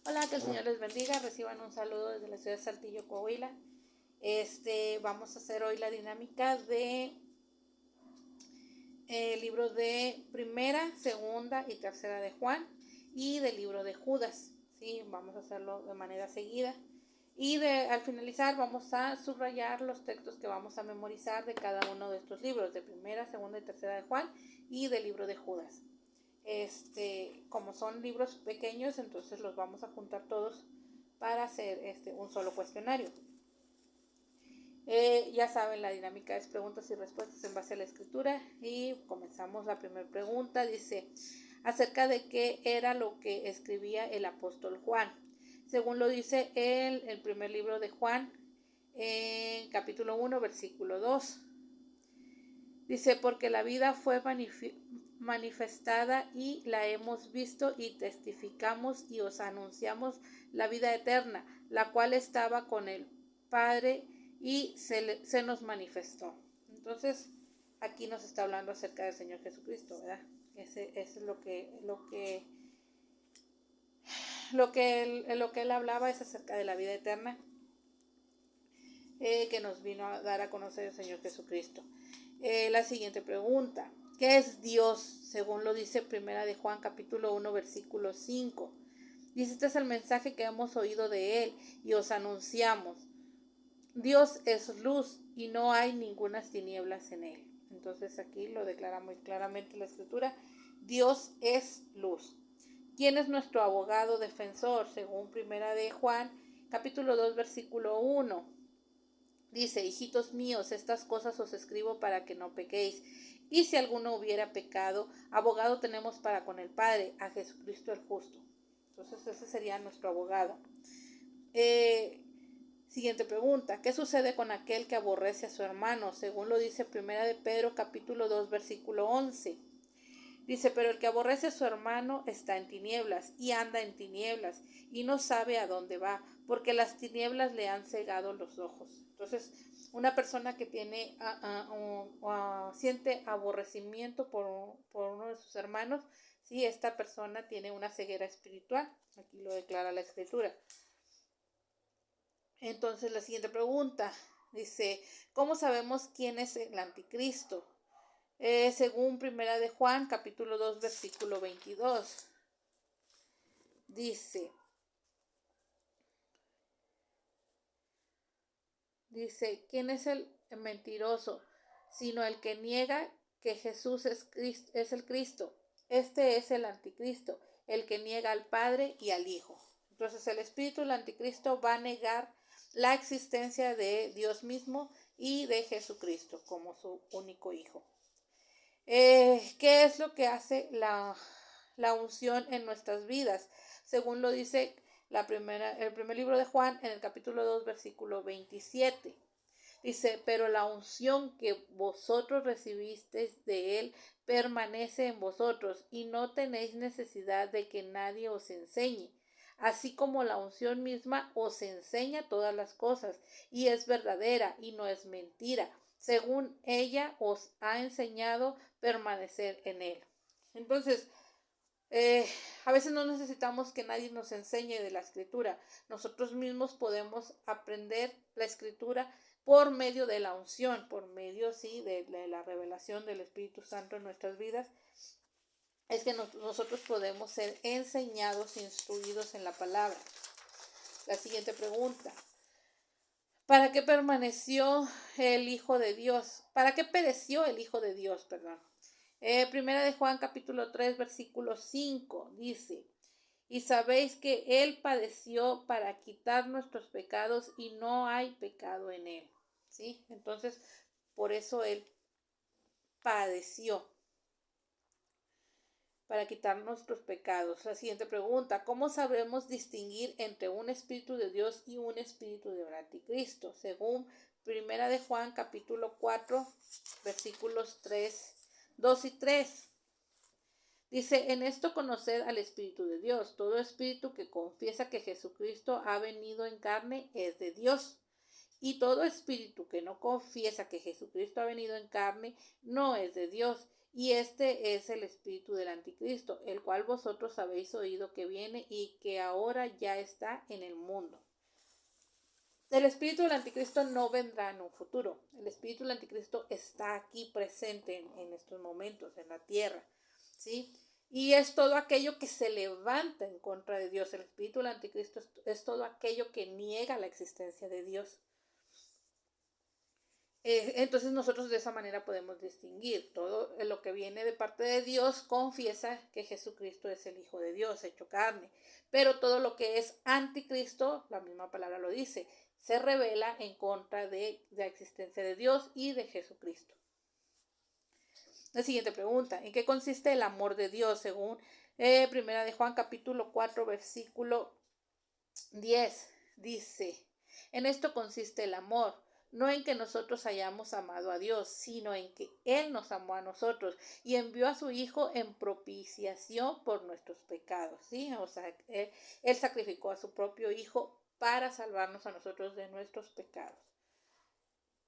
Hola, que el Señor les bendiga. Reciban un saludo desde la ciudad de Saltillo, Coahuila. Vamos a hacer hoy la dinámica de libro de primera, segunda y tercera de Juan y del libro de Judas. Sí, vamos a hacerlo de manera seguida. Al finalizar vamos a subrayar los textos que vamos a memorizar de cada uno de estos libros, de primera, segunda y tercera de Juan y del libro de Judas. Como son libros pequeños, entonces los vamos a juntar todos para hacer un solo cuestionario. Ya saben, la dinámica es preguntas y respuestas en base a la escritura y comenzamos la primera pregunta. Dice, acerca de qué era lo que escribía el apóstol Juan. Según lo dice el primer libro de Juan, en capítulo 1, versículo 2. Dice, porque la vida fue manifestada y la hemos visto y testificamos y os anunciamos la vida eterna, la cual estaba con el Padre y se nos manifestó. Entonces, aquí nos está hablando acerca del Señor Jesucristo, ¿verdad? Ese es lo que él hablaba, es acerca de la vida eterna que nos vino a dar a conocer el Señor Jesucristo. La siguiente pregunta, ¿qué es Dios? Según lo dice primera de Juan capítulo 1 versículo 5. Dice, este es el mensaje que hemos oído de Él y os anunciamos. Dios es luz y no hay ninguna tinieblas en Él. Entonces aquí lo declara muy claramente la Escritura. Dios es luz. ¿Quién es nuestro abogado defensor? Según primera de Juan capítulo 2 versículo 1. Dice, hijitos míos, estas cosas os escribo para que no pequéis. Y si alguno hubiera pecado, abogado tenemos para con el Padre, a Jesucristo el justo. Entonces ese sería nuestro abogado. Siguiente pregunta, ¿qué sucede con aquel que aborrece a su hermano? Según lo dice primera de Pedro capítulo 2 versículo 11. Dice, pero el que aborrece a su hermano está en tinieblas y anda en tinieblas y no sabe a dónde va, porque las tinieblas le han cegado los ojos. Entonces, una persona que tiene siente aborrecimiento por uno de sus hermanos, sí, esta persona tiene una ceguera espiritual. Aquí lo declara la Escritura. Entonces, la siguiente pregunta dice, ¿cómo sabemos quién es el anticristo? Según primera de Juan, capítulo 2, versículo 22. Dice, ¿quién es el mentiroso? Sino el que niega que Jesús es el Cristo. Este es el anticristo, el que niega al Padre y al Hijo. Entonces el espíritu del anticristo va a negar la existencia de Dios mismo y de Jesucristo como su único Hijo. ¿Qué es lo que hace la unción en nuestras vidas? Según lo dice el primer libro de Juan en el capítulo 2 versículo 27. Dice, pero la unción que vosotros recibisteis de Él permanece en vosotros y no tenéis necesidad de que nadie os enseñe. Así como la unción misma os enseña todas las cosas y es verdadera y no es mentira. Según ella os ha enseñado permanecer en Él. Entonces, a veces no necesitamos que nadie nos enseñe de la escritura. Nosotros mismos podemos aprender la escritura por medio de la unción, por medio, sí, de la revelación del Espíritu Santo en nuestras vidas. Es que nosotros podemos ser enseñados, instruidos en la palabra. La siguiente pregunta. ¿Para qué permaneció el Hijo de Dios? ¿Para qué pereció el Hijo de Dios? Perdón. Primera de Juan capítulo 3 versículo 5 dice, y sabéis que Él padeció para quitar nuestros pecados y no hay pecado en Él. ¿Sí? Entonces, por eso Él padeció para quitar nuestros pecados. La siguiente pregunta, ¿cómo sabremos distinguir entre un espíritu de Dios y un espíritu del anticristo? Según primera de Juan capítulo 4 versículos 2 y 3. Dice, en esto conoced al Espíritu de Dios. Todo espíritu que confiesa que Jesucristo ha venido en carne es de Dios. Y todo espíritu que no confiesa que Jesucristo ha venido en carne no es de Dios. Y este es el espíritu del anticristo, el cual vosotros habéis oído que viene y que ahora ya está en el mundo. El espíritu del anticristo no vendrá en un futuro. El espíritu del anticristo está aquí presente en estos momentos, en la tierra, ¿sí? Y es todo aquello que se levanta en contra de Dios. El espíritu del anticristo es todo aquello que niega la existencia de Dios. Entonces nosotros de esa manera podemos distinguir. Todo lo que viene de parte de Dios confiesa que Jesucristo es el Hijo de Dios, hecho carne. Pero todo lo que es anticristo, la misma palabra lo dice, se revela en contra de la existencia de Dios y de Jesucristo. La siguiente pregunta: ¿en qué consiste el amor de Dios? Según Primera de Juan capítulo 4 versículo 10 dice: en esto consiste el amor, no en que nosotros hayamos amado a Dios, sino en que Él nos amó a nosotros y envió a su Hijo en propiciación por nuestros pecados, ¿sí? O sea, Él sacrificó a su propio Hijo para salvarnos a nosotros de nuestros pecados.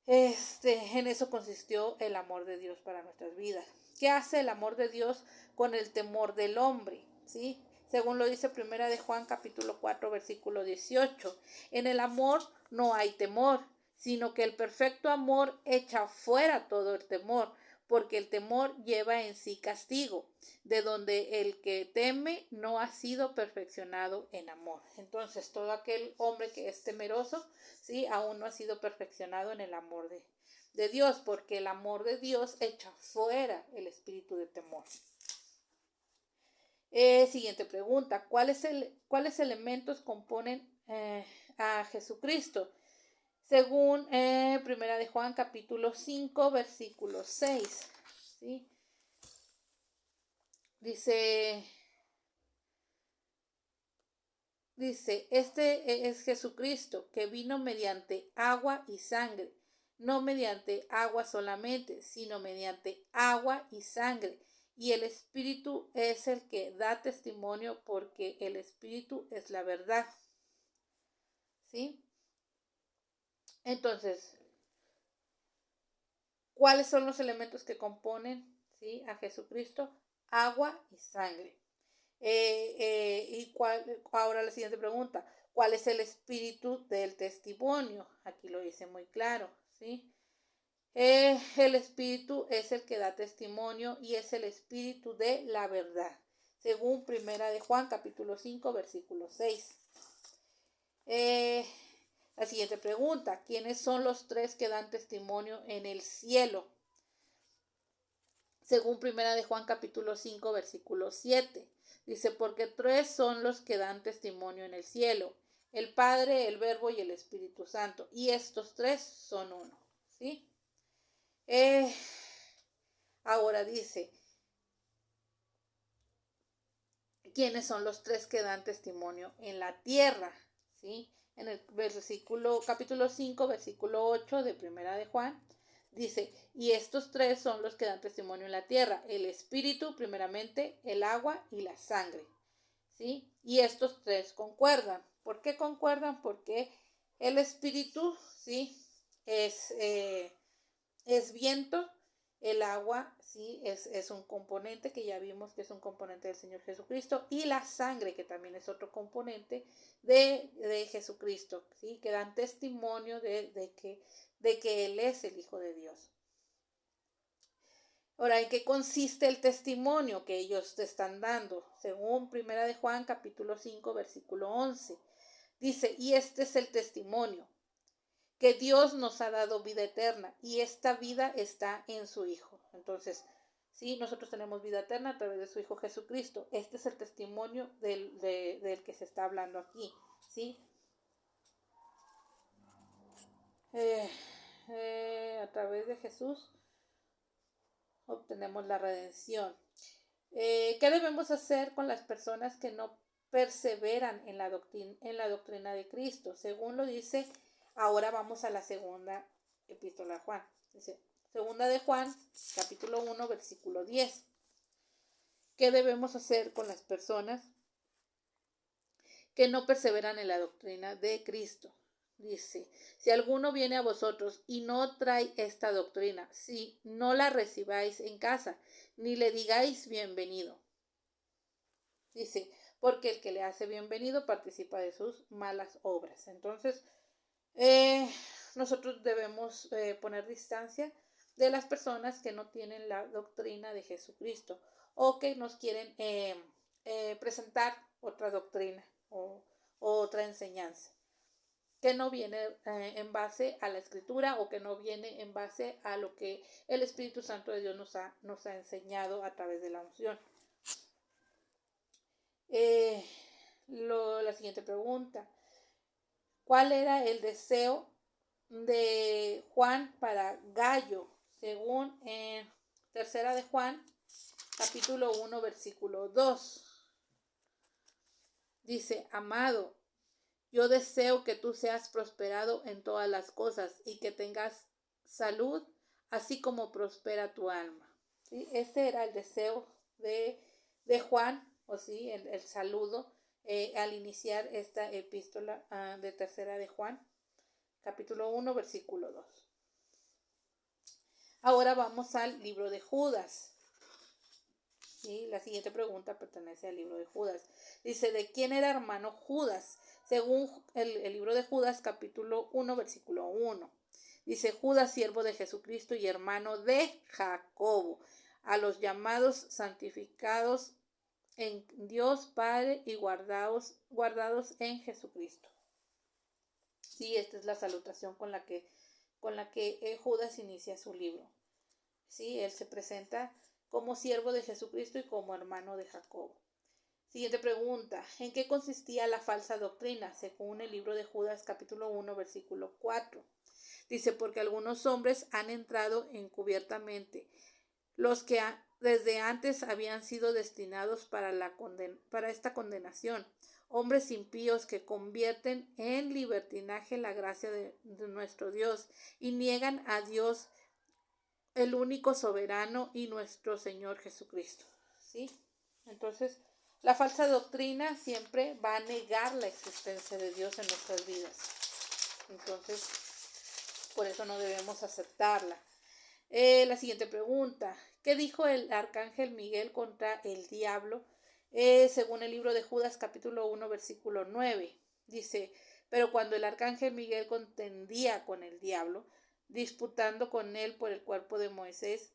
En eso consistió el amor de Dios para nuestras vidas. ¿Qué hace el amor de Dios con el temor del hombre? ¿Sí? Según lo dice Primera de Juan capítulo 4 versículo 18. En el amor no hay temor, sino que el perfecto amor echa fuera todo el temor, porque el temor lleva en sí castigo, de donde el que teme no ha sido perfeccionado en amor. Entonces, todo aquel hombre que es temeroso, ¿sí?, aún no ha sido perfeccionado en el amor de Dios, porque el amor de Dios echa fuera el espíritu de temor. Siguiente pregunta: ¿cuáles elementos componen a Jesucristo? Según Primera de Juan capítulo 5 versículo 6, ¿sí? Dice, este es Jesucristo, que vino mediante agua y sangre, no mediante agua solamente, sino mediante agua y sangre. Y el Espíritu es el que da testimonio, porque el Espíritu es la verdad. ¿Sí? Entonces, ¿cuáles son los elementos que componen, ¿sí?, a Jesucristo? Agua y sangre. Ahora la siguiente pregunta: ¿cuál es el espíritu del testimonio? Aquí lo dice muy claro, ¿sí? El espíritu es el que da testimonio y es el espíritu de la verdad, según Primera de Juan capítulo 5 versículo 6. La siguiente pregunta: ¿quiénes son los tres que dan testimonio en el cielo? Según Primera de Juan capítulo 5 versículo 7. Dice: porque tres son los que dan testimonio en el cielo: el Padre, el Verbo y el Espíritu Santo. Y estos tres son uno, ¿sí? Ahora dice: ¿quiénes son los tres que dan testimonio en la tierra? ¿Sí? En el capítulo 5, versículo 8 de Primera de Juan, dice: y estos tres son los que dan testimonio en la tierra: el espíritu primeramente, el agua y la sangre. ¿Sí? Y estos tres concuerdan. ¿Por qué concuerdan? Porque el espíritu, ¿sí?, es viento. El agua, sí, es un componente que ya vimos que es un componente del Señor Jesucristo, y la sangre, que también es otro componente de Jesucristo, ¿sí?, que dan testimonio de que Él es el Hijo de Dios. Ahora, ¿en qué consiste el testimonio que ellos te están dando? Según Primera de Juan capítulo 5 versículo 11. Dice: y este es el testimonio, que Dios nos ha dado vida eterna, y esta vida está en su Hijo. Entonces, sí, nosotros tenemos vida eterna a través de su Hijo Jesucristo. Este es el testimonio del que se está hablando aquí, ¿sí? A través de Jesús obtenemos la redención. ¿Qué debemos hacer con las personas que no perseveran en la doctrina de Cristo? Según lo dice, ahora vamos a la segunda epístola de Juan. Dice, segunda de Juan, capítulo 1, versículo 10. ¿Qué debemos hacer con las personas que no perseveran en la doctrina de Cristo? Dice, si alguno viene a vosotros y no trae esta doctrina, si no la recibáis en casa, ni le digáis bienvenido. Dice, porque el que le hace bienvenido participa de sus malas obras. Entonces, nosotros debemos poner distancia de las personas que no tienen la doctrina de Jesucristo o que nos quieren presentar otra doctrina o otra enseñanza que no viene en base a la escritura o que no viene en base a lo que el Espíritu Santo de Dios nos ha enseñado a través de la unción. La siguiente pregunta. ¿Cuál era el deseo de Juan para Gallo? Según Tercera de Juan, capítulo 1, versículo 2. Dice, amado, yo deseo que tú seas prosperado en todas las cosas y que tengas salud, así como prospera tu alma. ¿Sí? Ese era el deseo de Juan, o sí, el saludo al iniciar esta epístola de Tercera de Juan, capítulo 1, versículo 2. Ahora vamos al libro de Judas. ¿Sí? La siguiente pregunta pertenece al libro de Judas. Dice, ¿de quién era hermano Judas? Según el libro de Judas, capítulo 1, versículo 1. Dice, Judas, siervo de Jesucristo y hermano de Jacobo, a los llamados santificados en Dios Padre y guardados en Jesucristo. Sí, esta es la salutación con la que Judas inicia su libro. Sí, él se presenta como siervo de Jesucristo y como hermano de Jacobo. Siguiente pregunta. ¿En qué consistía la falsa doctrina? Según el libro de Judas, capítulo 1, versículo 4. Dice, porque algunos hombres han entrado encubiertamente, los que desde antes habían sido destinados para esta condenación, hombres impíos que convierten en libertinaje la gracia de nuestro Dios y niegan a Dios, el único soberano y nuestro Señor Jesucristo. ¿Sí? Entonces, la falsa doctrina siempre va a negar la existencia de Dios en nuestras vidas. Entonces, por eso no debemos aceptarla. La siguiente pregunta. ¿Qué dijo el arcángel Miguel contra el diablo? Según el libro de Judas, capítulo 1, versículo 9. Dice, pero cuando el arcángel Miguel contendía con el diablo, disputando con él por el cuerpo de Moisés,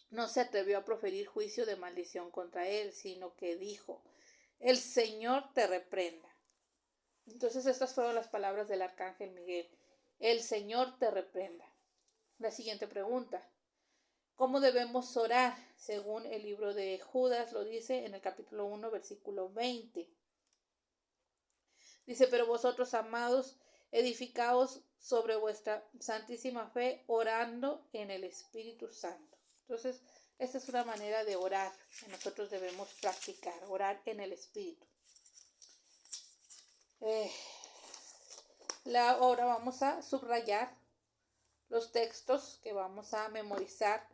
no se atrevió a proferir juicio de maldición contra él, sino que dijo, el Señor te reprenda. Entonces estas fueron las palabras del arcángel Miguel, el Señor te reprenda. La siguiente pregunta, ¿cómo debemos orar? Según el libro de Judas lo dice en el capítulo 1, versículo 20. Dice, pero vosotros, amados, edificaos sobre vuestra santísima fe, orando en el Espíritu Santo. Entonces, esta es una manera de orar que nosotros debemos practicar, orar en el Espíritu. Ahora vamos a subrayar los textos que vamos a memorizar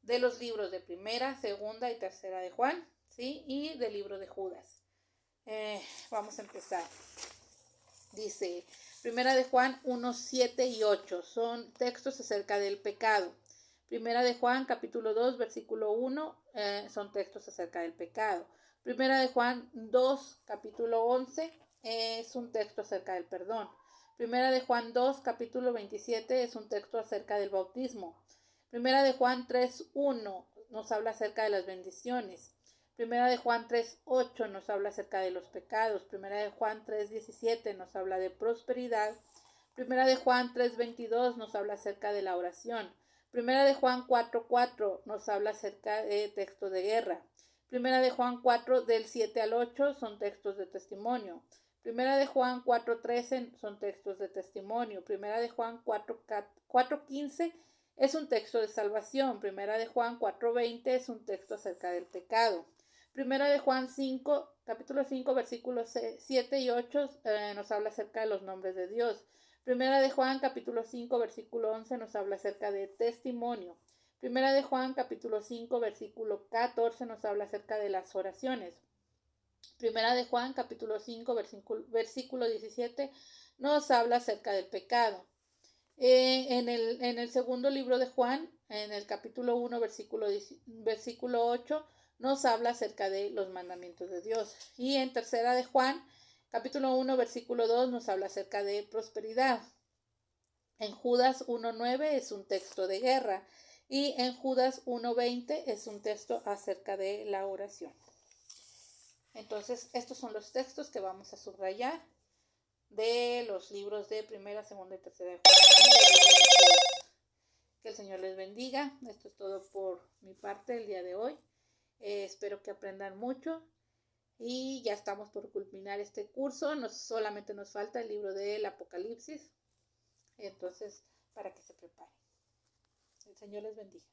de los libros de Primera, Segunda y Tercera de Juan, ¿sí? Y del libro de Judas. Vamos a empezar. Dice, Primera de Juan 1, 7 y 8 son textos acerca del pecado. Primera de Juan capítulo 2, versículo 1 son textos acerca del pecado. Primera de Juan 2, capítulo 11 es un texto acerca del perdón. Primera de Juan 2, capítulo 27 es un texto acerca del bautismo. Primera de Juan 3, 1 nos habla acerca de las bendiciones. Primera de Juan 3, 8 nos habla acerca de los pecados. Primera de Juan 3, 17 nos habla de prosperidad. Primera de Juan 3, 22 nos habla acerca de la oración. Primera de Juan 4, 4 nos habla acerca de textos de guerra. Primera de Juan 4 del 7 al 8 son textos de testimonio. Primera de Juan 4, 13 son textos de testimonio. Primera de Juan 4, 15 es un texto de salvación. Primera de Juan 4, 20 es un texto acerca del pecado. Primera de Juan 5, capítulo 5, versículos 7 y 8 nos habla acerca de los nombres de Dios. Primera de Juan, capítulo 5, versículo 11 nos habla acerca de testimonio. Primera de Juan, capítulo 5, versículo 14 nos habla acerca de las oraciones. Primera de Juan, capítulo 5, versículo 17, nos habla acerca del pecado. En el segundo libro de Juan, en el capítulo 1, versículo 8, nos habla acerca de los mandamientos de Dios. Y en tercera de Juan, capítulo 1, versículo 2, nos habla acerca de prosperidad. En Judas 1.9 es un texto de guerra y en Judas 1.20 es un texto acerca de la oración. Entonces, estos son los textos que vamos a subrayar de los libros de primera, segunda y tercera de Juan. Que el Señor les bendiga. Esto es todo por mi parte el día de hoy. Espero que aprendan mucho y ya estamos por culminar este curso. Solamente nos falta el libro del Apocalipsis. Entonces, para que se preparen. El Señor les bendiga.